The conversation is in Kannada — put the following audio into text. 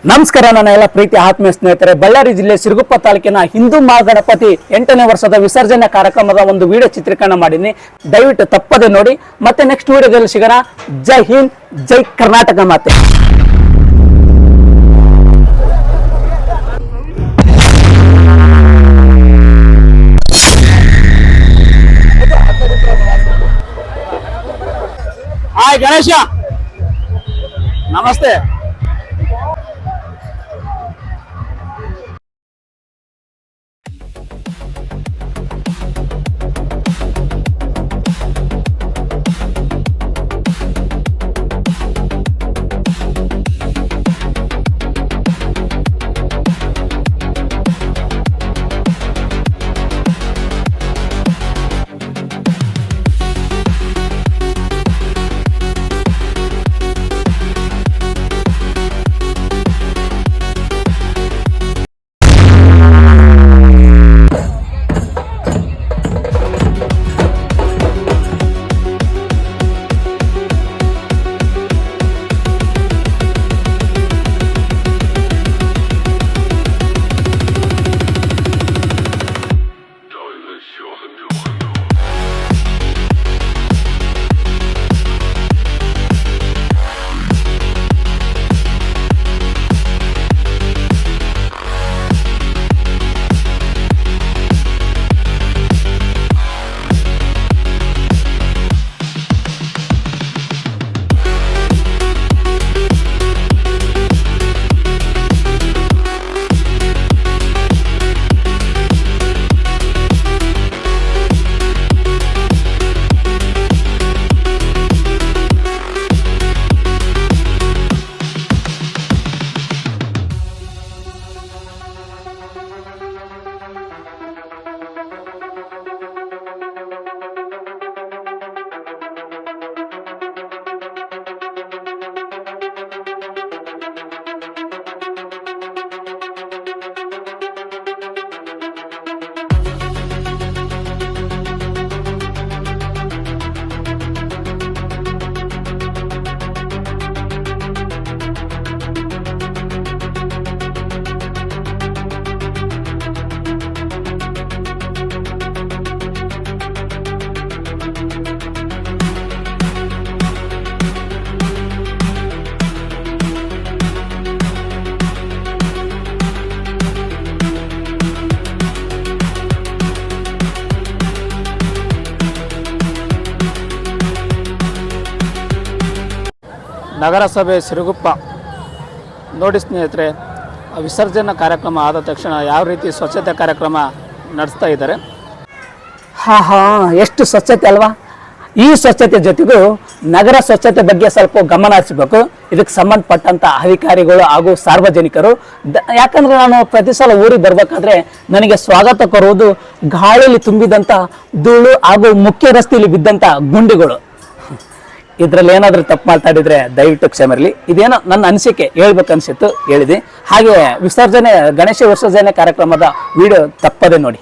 ನಮಸ್ಕಾರ ನನ್ನ ಎಲ್ಲ ಪ್ರೀತಿ ಆತ್ಮೀಯ ಸ್ನೇಹಿತರೆ, ಬಳ್ಳಾರಿ ಜಿಲ್ಲೆ ಸಿರುಗುಪ್ಪ ತಾಲೂಕಿನ ಹಿಂದೂ ಮಹಾಗಣಪತಿ 8ನೇ ವರ್ಷದ ವಿಸರ್ಜನೆ ಕಾರ್ಯಕ್ರಮದ ಒಂದು ವಿಡಿಯೋ ಚಿತ್ರೀಕರಣ ಮಾಡಿನಿ. ದಯವಿಟ್ಟು ತಪ್ಪದೆ ನೋಡಿ. ಮತ್ತೆ ನೆಕ್ಸ್ಟ್ ವಿಡಿಯೋದಲ್ಲಿ ಸಿಗೋಣ. ಜೈ ಹಿಂದ್, ಜೈ ಕರ್ನಾಟಕ ಮಾತೆ. ಹಾಯ್ ಗಣೇಶ, ನಮಸ್ತೆ. ನಗರಸಭೆ ಸಿರುಗುಪ್ಪ ನೋಡಿ ಸ್ನೇಹಿತರೆ, ವಿಸರ್ಜನಾ ಕಾರ್ಯಕ್ರಮ ಆದ ತಕ್ಷಣ ಯಾವ ರೀತಿ ಸ್ವಚ್ಛತೆ ಕಾರ್ಯಕ್ರಮ ನಡೆಸ್ತಾ ಇದ್ದಾರೆ. ಎಷ್ಟು ಸ್ವಚ್ಛತೆ ಅಲ್ವಾ. ಈ ಸ್ವಚ್ಛತೆ ಜೊತೆಗೂ ನಗರ ಸ್ವಚ್ಛತೆ ಬಗ್ಗೆ ಸ್ವಲ್ಪ ಗಮನ ಹರಿಸಬೇಕು. ಇದಕ್ಕೆ ಸಂಬಂಧಪಟ್ಟಂಥ ಅಧಿಕಾರಿಗಳು ಹಾಗೂ ಸಾರ್ವಜನಿಕರು. ಯಾಕಂದ್ರೆ ನಾನು ಪ್ರತಿ ಸಲ ಊರಿಗೆ ಬರಬೇಕಾದ್ರೆ ನನಗೆ ಸ್ವಾಗತ ಕೊಡುವುದು ಗಾಳಿಯಲ್ಲಿ ತುಂಬಿದಂಥ ಧೂಳು ಹಾಗೂ ಮುಖ್ಯ ರಸ್ತೆಯಲ್ಲಿ ಬಿದ್ದಂಥ ಗುಂಡಿಗಳು. ಇದರಲ್ಲಿ ಏನಾದರೂ ತಪ್ಪು ಮಾತಾಡಿದ್ರೆ ದಯವಿಟ್ಟು ಕ್ಷಮಿರಲಿ. ಇದೇನೋ ನನ್ನ ಅನಿಸಿಕೆ ಹೇಳ್ಬೇಕನ್ಸಿತ್ತು, ಹೇಳಿದೆ. ಹಾಗೆ ಗಣೇಶ ವಿಸರ್ಜನೆ ಕಾರ್ಯಕ್ರಮದ ವಿಡಿಯೋ ತಪ್ಪದೆ ನೋಡಿ.